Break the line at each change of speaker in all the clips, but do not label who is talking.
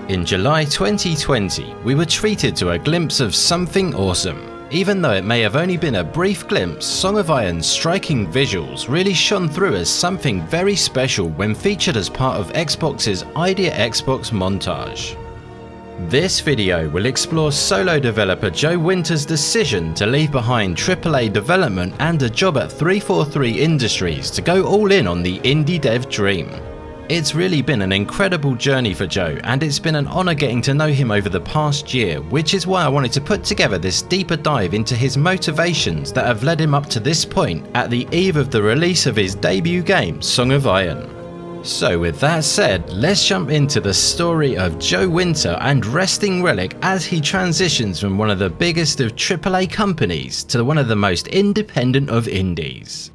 In July 2020, we were treated to a glimpse of something awesome. Even though it may have only been a brief glimpse, Song of Iron's striking visuals really shone through as something very special when featured as part of Xbox's Idea Xbox montage. This video will explore solo developer Joe Winter's decision to leave behind AAA development and a job at 343 Industries to go all in on the indie dev dream. It's really been an incredible journey for Joe, and it's been an honour getting to know him over the past year, which is why I wanted to put together this deeper dive into his motivations that have led him up to this point at the eve of the release of his debut game, Song of Iron. So with that said, let's jump into the story of Joe Winter and Resting Relic as he transitions from one of the biggest of AAA companies to one of the most independent of indies.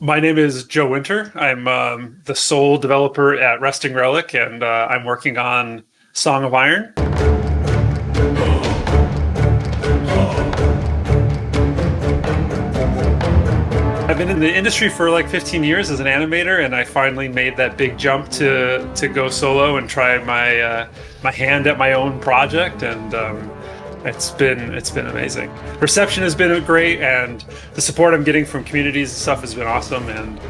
My name is Joe Winter. I'm the sole developer at Resting Relic, and I'm working on Song of Iron. I've been in the industry for like 15 years as an animator, and I finally made that big jump to go solo and try my hand at my own project, and it's been amazing. Reception has been great, and the support I'm getting from communities and stuff has been awesome, and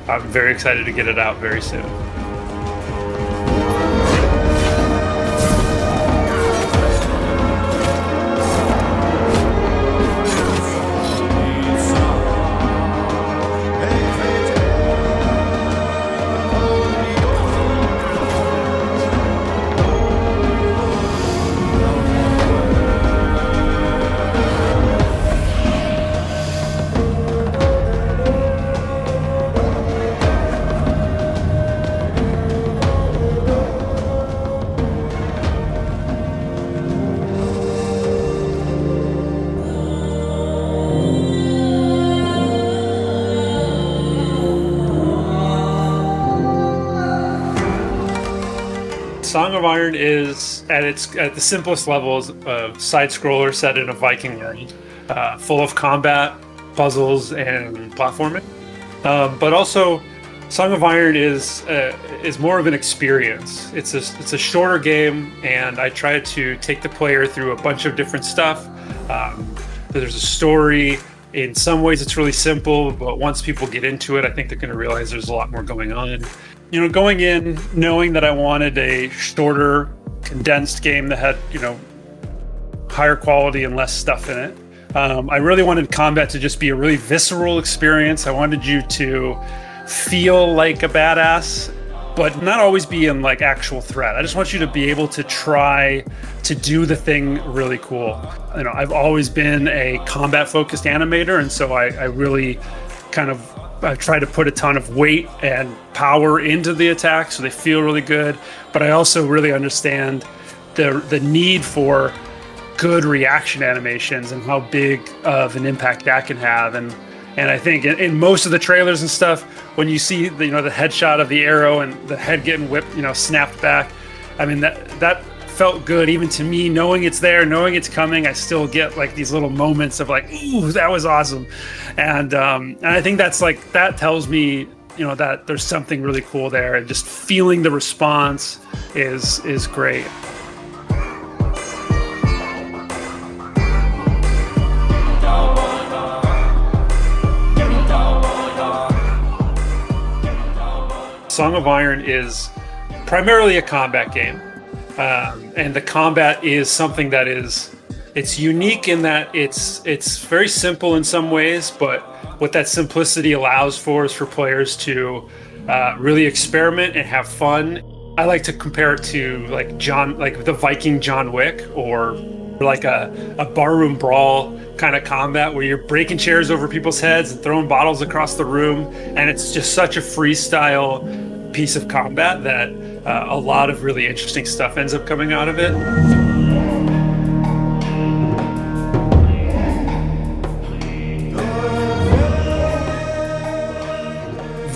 I'm very excited to get it out very soon. Song of Iron is at the simplest levels a side-scroller set in a Viking world, full of combat, puzzles, and platforming. But also, Song of Iron is more of an experience. It's a shorter game, and I try to take the player through a bunch of different stuff. There's a story. In some ways, it's really simple, but once people get into it, I think they're going to realize there's a lot more going on. You know, going in, knowing that I wanted a shorter, condensed game that had, higher quality and less stuff in it. I really wanted combat to just be a really visceral experience. I wanted you to feel like a badass, but not always be in like actual threat. I just want you to be able to try to do the thing really cool. I've always been a combat-focused animator, and so I really I try to put a ton of weight and power into the attacks so they feel really good, but I also really understand the need for good reaction animations and how big of an impact that can have. And I think in most of the trailers and stuff, when you see the headshot of the arrow and the head getting whipped, snapped back, I mean that felt good even to me, knowing it's there, knowing it's coming. I still get like these little moments of like, ooh, that was awesome. And I think that tells me, that there's something really cool there, and just feeling the response is great. Song of Iron is primarily a combat game. And the combat is something that it's unique in that it's very simple in some ways, but what that simplicity allows for is for players to really experiment and have fun. I like to compare it to like the Viking John Wick, or like a barroom brawl kind of combat where you're breaking chairs over people's heads and throwing bottles across the room, and it's just such a freestyle piece of combat that a lot of really interesting stuff ends up coming out of it.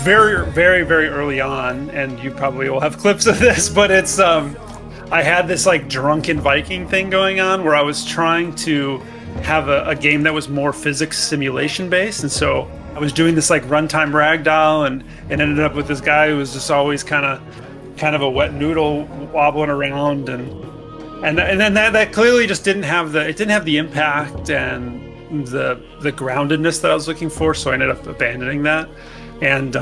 very, very, very early on, and you probably will have clips of this, but it's I had this like drunken Viking thing going on where I was trying to have a game that was more physics simulation based, and so I was doing this like runtime ragdoll, and ended up with this guy who was just always kind of a wet noodle wobbling around, and then that clearly just didn't have the impact and the groundedness that I was looking for, so I ended up abandoning that. And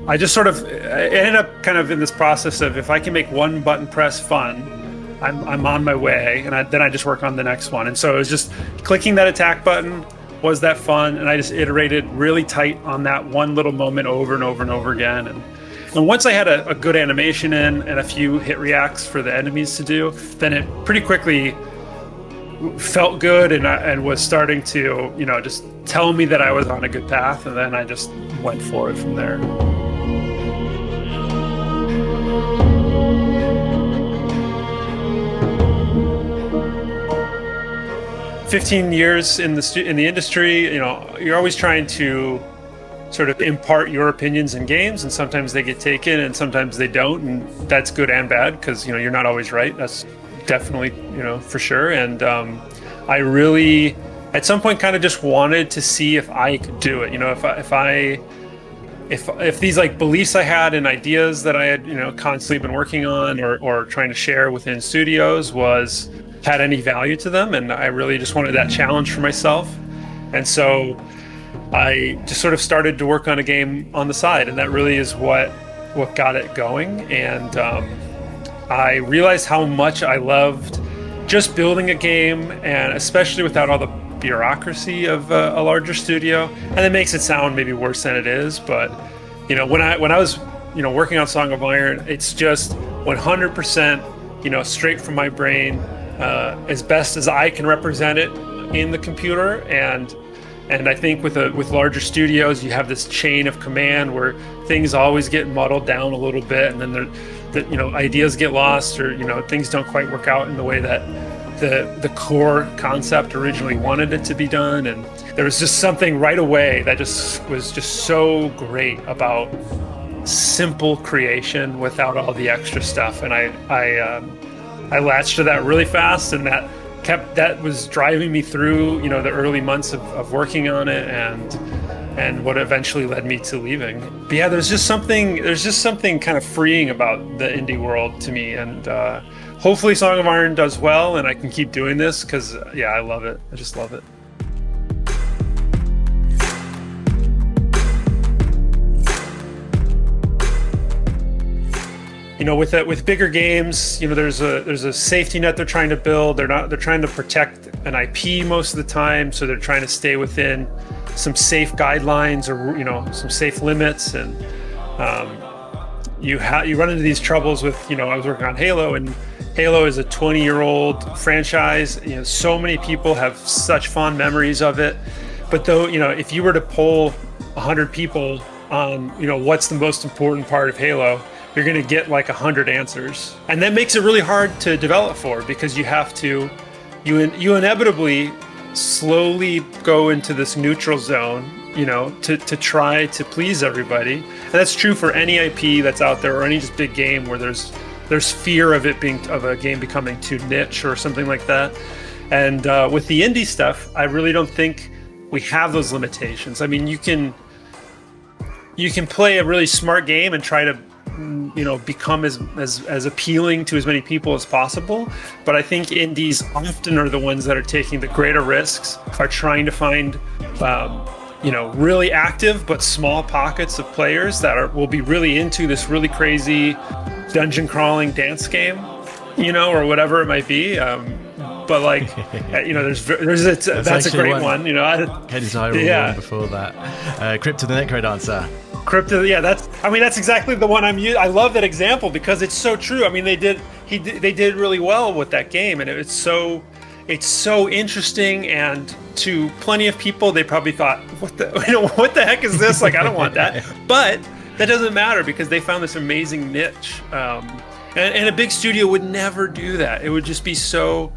I just I ended up kind of in this process of, if I can make one button press fun, I'm on my way, and then I just work on the next one. And so it was just clicking that attack button was that fun, and I just iterated really tight on that one little moment over and over and over again. And once I had a good animation in and a few hit reacts for the enemies to do, then it pretty quickly felt good and was starting to, just tell me that I was on a good path, and then I just went for it from there. 15 years in the industry, you're always trying to sort of impart your opinions in games, and sometimes they get taken and sometimes they don't, and that's good and bad, because you're not always right. That's definitely for sure. And I really at some point kind of just wanted to see if I could do it. If these like beliefs I had and ideas that I had constantly been working on or trying to share within studios had any value to them, and I really just wanted that challenge for myself. And so I just sort of started to work on a game on the side, and that really is what got it going. And I realized how much I loved just building a game, and especially without all the bureaucracy of a larger studio. And it makes it sound maybe worse than it is, but when I was working on Song of Iron, it's just 100% straight from my brain, as best as I can represent it in the computer. And I think with larger studios, you have this chain of command where things always get muddled down a little bit, and then ideas get lost, or things don't quite work out in the way that the core concept originally wanted it to be done. And there was just something right away that was so great about simple creation without all the extra stuff. And I latched to that really fast, and that was driving me through the early months of working on it, and what eventually led me to leaving. But yeah, there's just something kind of freeing about the indie world to me, and hopefully Song of Iron does well, and I can keep doing this, because I love it. I just love it. With bigger games, there's a safety net they're trying to build. They're trying to protect an IP most of the time, so they're trying to stay within some safe guidelines, or some safe limits. And you run into these troubles with I was working on Halo, and Halo is a 20-year-old franchise. So many people have such fond memories of it. But though, if you were to poll 100 people on what's the most important part of Halo, you're going to get like 100 answers. And that makes it really hard to develop for, because you inevitably slowly go into this neutral zone, to try to please everybody. And that's true for any IP that's out there, or any just big game where there's fear of a game becoming too niche or something like that. And with the indie stuff, I really don't think we have those limitations. I mean, you can play a really smart game and try to become as appealing to as many people as possible. But I think indies often are the ones that are taking the greater risks, are trying to find really active but small pockets of players that will be really into this really crazy dungeon crawling dance game, or whatever it might be. But like, that's a great one.
Head's eye roll before that. Crypt of the Necrodancer.
That's exactly the one I'm using. I love that example because it's so true. I mean, they did really well with that game, and it's so interesting. And to plenty of people, they probably thought, what the heck is this? Like, I don't want that. But that doesn't matter, because they found this amazing niche. And a big studio would never do that. It would just be so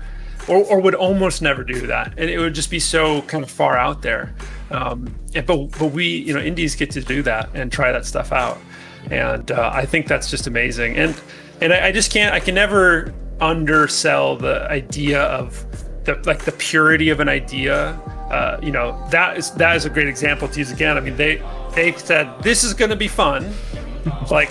or would almost never do that, and it would just be so kind of far out there. But we, indies get to do that and try that stuff out, and I think that's just amazing. And I just can't. I can never undersell the idea of the purity of an idea. That is a great example to use again. I mean, they said this is going to be fun, like,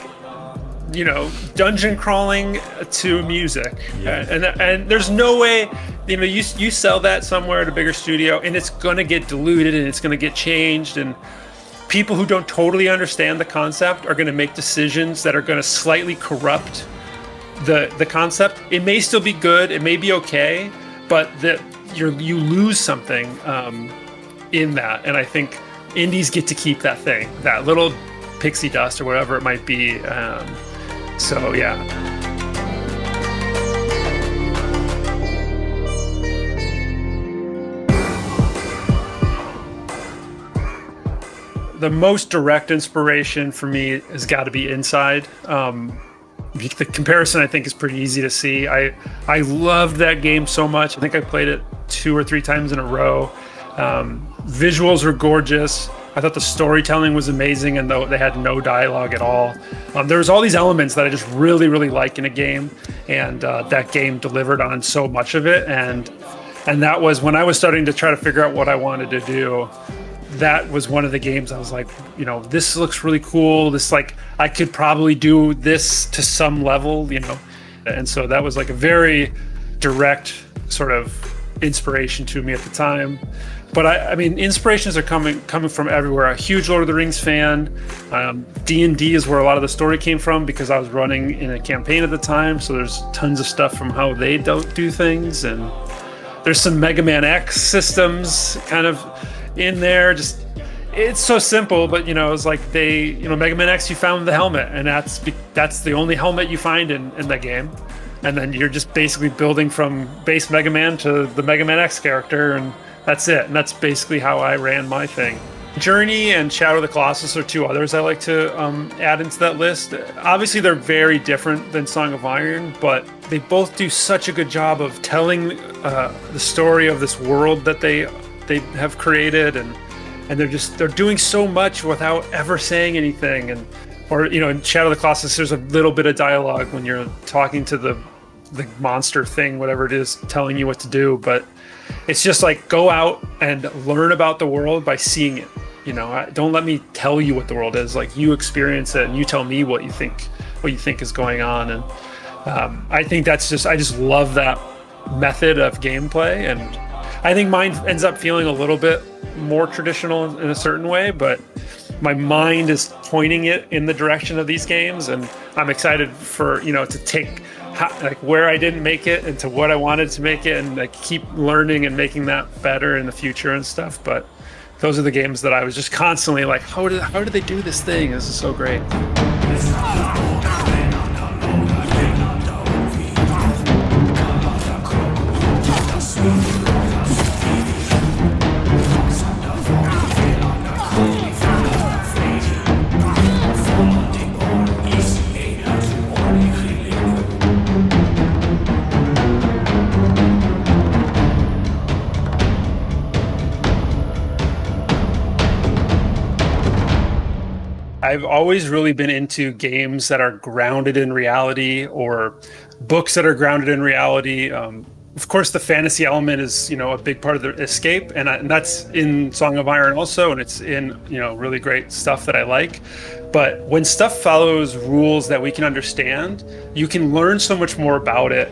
dungeon crawling to music. Yeah. And there's no way, you sell that somewhere at a bigger studio and it's going to get diluted and it's going to get changed, and people who don't totally understand the concept are going to make decisions that are going to slightly corrupt the concept. It may still be good, it may be okay, but you lose something in that. And I think indies get to keep that thing, that little pixie dust or whatever it might be. So yeah. The most direct inspiration for me has got to be Inside. The comparison, I think, is pretty easy to see. I loved that game so much. I think I played it 2 or 3 times in a row. Visuals were gorgeous. I thought the storytelling was amazing, and though they had no dialogue at all. There was all these elements that I just really, really like in a game, and that game delivered on so much of it. And that was when I was starting to try to figure out what I wanted to do. That was one of the games I was like, this looks really cool. This, like, I could probably do this to some level, And so that was like a very direct sort of inspiration to me at the time. But I mean, inspirations are coming from everywhere. A huge Lord of the Rings fan. D&D is where a lot of the story came from because I was running in a campaign at the time. So there's tons of stuff from how they don't do things. And there's some Mega Man X systems kind of in there. Just, it's so simple, but it's like Mega Man X, you found the helmet, and that's the only helmet you find in the game. And then you're just basically building from base Mega Man to the Mega Man X character, and that's it. And that's basically how I ran my thing. Journey and Shadow of the Colossus are 2 others I like to add into that list. Obviously, they're very different than Song of Iron, but they both do such a good job of telling the story of this world that they have created, and they're doing so much without ever saying anything. And in Shadow of the Colossus, there's a little bit of dialogue when you're talking to the monster thing, whatever it is, telling you what to do, but it's just like, go out and learn about the world by seeing it. Don't let me tell you what the world is. Like, you experience it and you tell me what you think is going on. And I think I just love that method of gameplay. And I think mine ends up feeling a little bit more traditional in a certain way, but my mind is pointing it in the direction of these games, and I'm excited for to take where I didn't make it into what I wanted to make it, and keep learning and making that better in the future and stuff. But those are the games that I was just constantly like, how did they do this thing? This is so great. I've always really been into games that are grounded in reality, or books that are grounded in reality. Of course, the fantasy element is, a big part of the escape, and that's in Song of Iron also, and it's in, really great stuff that I like. But when stuff follows rules that we can understand, you can learn so much more about it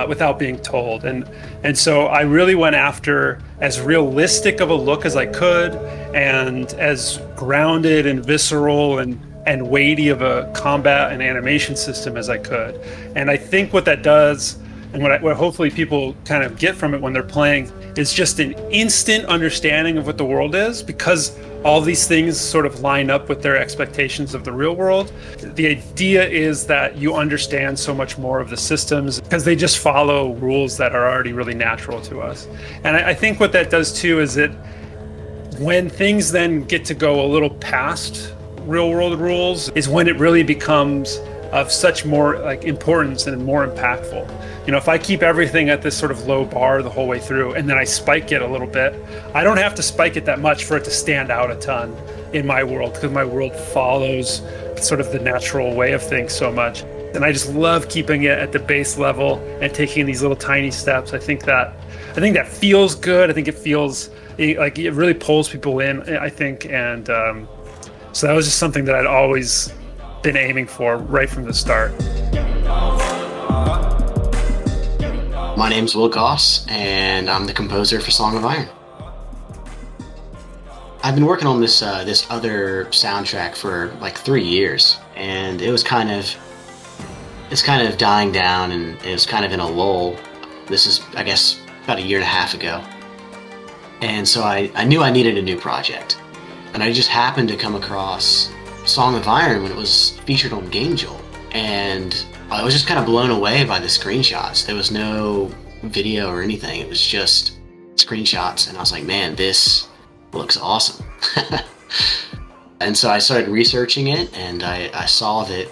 without being told. And so I really went after as realistic of a look as I could, and as grounded and visceral and weighty of a combat and animation system as I could. And I think what that does, and what hopefully people kind of get from it when they're playing, is just an instant understanding of what the world is, because all these things sort of line up with their expectations of the real world. The idea is that you understand so much more of the systems because they just follow rules that are already really natural to us. And I think what that does too is that when things then get to go a little past real world rules is when it really becomes of such more importance and more impactful. if I keep everything at this sort of low bar the whole way through, and then I spike it a little bit, I don't have to spike it that much for it to stand out a ton in my world, because my world follows sort of the natural way of things so much. And I just love keeping it at the base level and taking these little tiny steps. I think that feels good. I think it feels like it really pulls people in, I think. And so that was just something that I'd always been aiming for right from the start.
My name's Will Goss, and I'm the composer for Song of Iron. I've been working on this other soundtrack for like 3 years, and it's kind of dying down, and it was kind of in a lull. This is, I guess, about a year and a half ago. And so I knew I needed a new project. And I just happened to come across Song of Iron when it was featured on Game Jolt. And I was just kind of blown away by the screenshots. There was no video or anything. It was just screenshots. And I was like, man, this looks awesome. And so I started researching it, and I saw that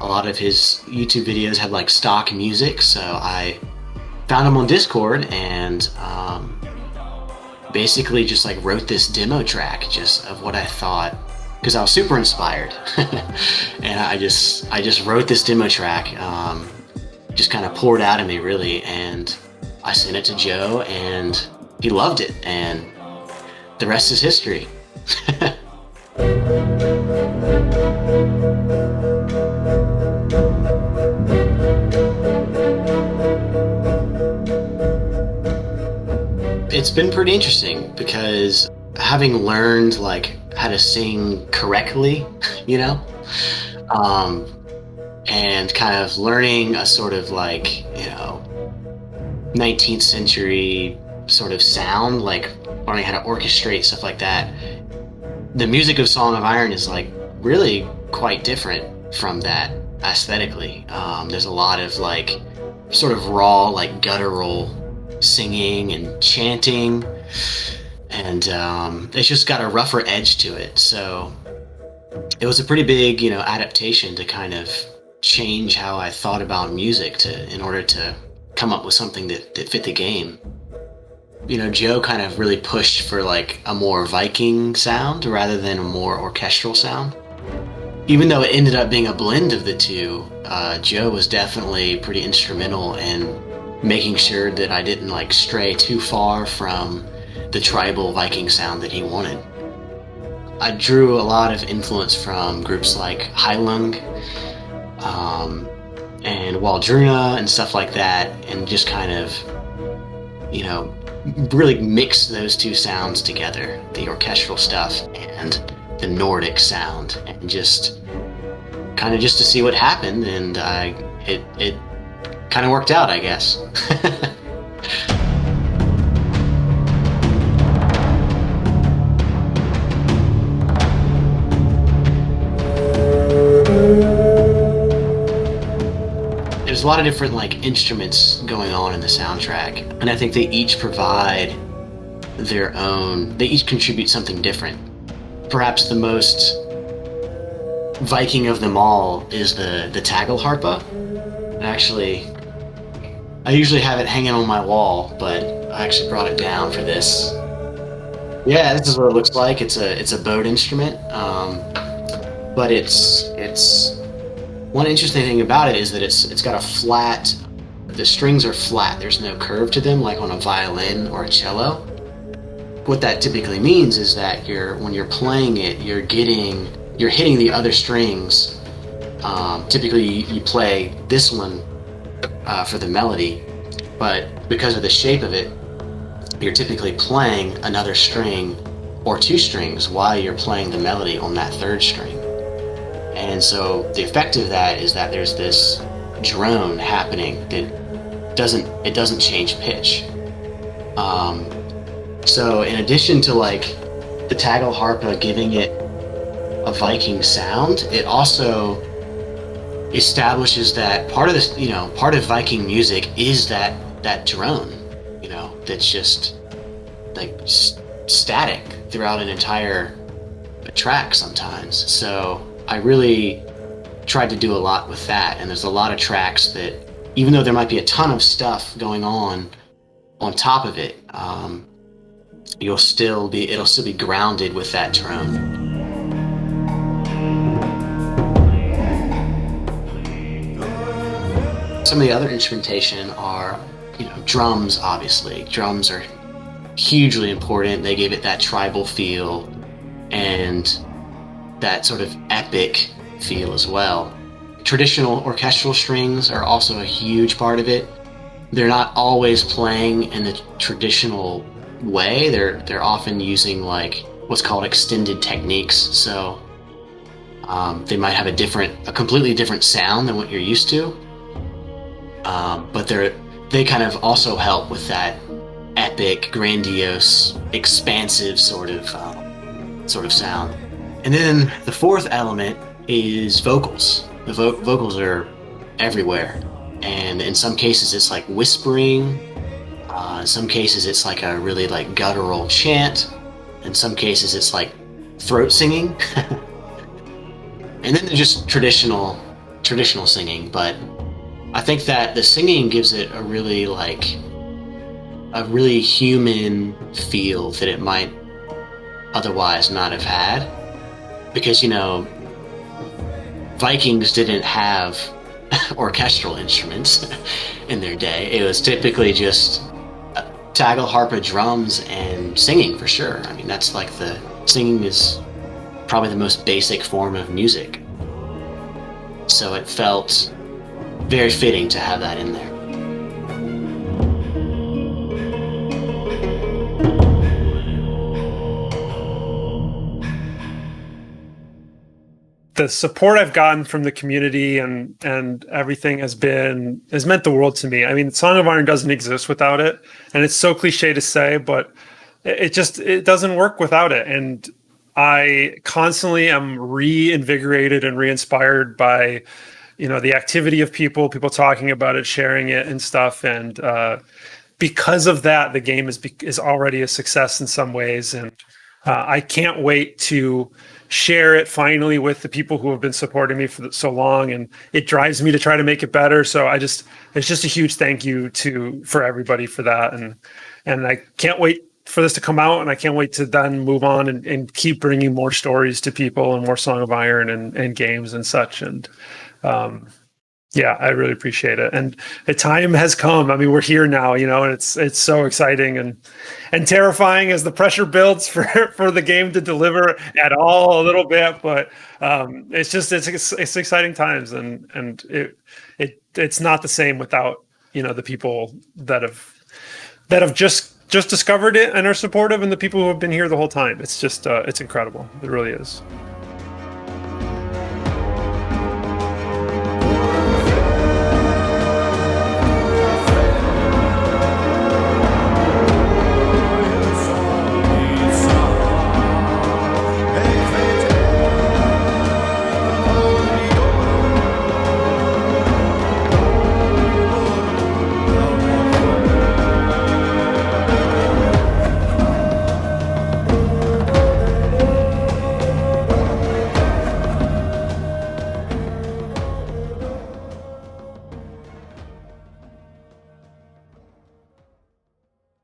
a lot of his YouTube videos had like stock music, so I found him on Discord and basically just like wrote this demo track just of what I thought, because I was super inspired. And I just wrote this demo track, just kind of poured out of me really, and I sent it to Joe and he loved it, and the rest is history. It's been pretty interesting, because having learned like how to sing correctly, and kind of learning a sort of like, 19th century sort of sound, like learning how to orchestrate stuff like that. The music of Song of Iron is like really quite different from that aesthetically. There's a lot of like sort of raw, like guttural singing and chanting, and it's just got a rougher edge to it. So it was a pretty big, adaptation to kind of change how I thought about music in order to come up with something that fit the game. Joe kind of really pushed for like a more Viking sound rather than a more orchestral sound. Even though it ended up being a blend of the two, Joe was definitely pretty instrumental in making sure that I didn't like stray too far from the tribal Viking sound that he wanted. I drew a lot of influence from groups like Heilung, and Waldruna and stuff like that, and just kind of, really mix those two sounds together, the orchestral stuff and the Nordic sound, and just to see what happened, and it kind of worked out, I guess. There's a lot of different like instruments going on in the soundtrack, and I think they each provide their own, they each contribute something different. Perhaps the most Viking of them all is the tagelharpa. Actually, I usually have it hanging on my wall, but I actually brought it down for this. Yeah, this is what it looks like. It's a bowed instrument, but it's one interesting thing about it is that it's got a flat. The strings are flat. There's no curve to them like on a violin or a cello. What that typically means is that when you're playing it, you're hitting the other strings. Typically, you play this one for the melody, but because of the shape of it, you're typically playing another string or two strings while you're playing the melody on that third string. And so the effect of that is that there's this drone happening that doesn't change pitch. So in addition to like the tagelharpa giving it a Viking sound, it also establishes that part of Viking music is that drone, that's just like static throughout an entire track sometimes. So I really tried to do a lot with that, and there's a lot of tracks that even though there might be a ton of stuff going on top of it, it'll still be grounded with that drone. Some of the other instrumentation are, drums. Obviously, drums are hugely important. They gave it that tribal feel and that sort of epic feel as well. Traditional orchestral strings are also a huge part of it. They're not always playing in the traditional way. They're often using like what's called extended techniques. So they might have a completely different sound than what you're used to. But they kind of also help with that epic, grandiose, expansive sort of sound. And then the fourth element is vocals. The vocals are everywhere, and in some cases it's like whispering. In some cases it's like a really like guttural chant. In some cases it's like throat singing. And then there's just traditional singing, but I think that the singing gives it a really human feel that it might otherwise not have had, because Vikings didn't have orchestral instruments in their day. It was typically just tagal, harpa, drums, and singing for sure. I mean, that's like singing is probably the most basic form of music. So it felt very fitting to have that in there.
The support I've gotten from the community and everything has meant the world to me. I mean, Song of Iron doesn't exist without it, and it's so cliche to say, but it doesn't work without it. And I constantly am reinvigorated and re-inspired by, the activity of people talking about it, sharing it and stuff. And because of that, the game is already a success in some ways. And I can't wait to share it finally with the people who have been supporting me for so long, and it drives me to try to make it better. So it's just a huge thank you for everybody for that, and I can't wait for this to come out, and I can't wait to then move on and keep bringing more stories to people and more Song of Iron and games and such. And yeah, I really appreciate it. And the time has come. I mean, we're here now, and it's so exciting and terrifying as the pressure builds for the game to deliver at all a little bit. But it's exciting times, and it's not the same without the people that have just discovered it and are supportive, and the people who have been here the whole time. It's just it's incredible. It really is.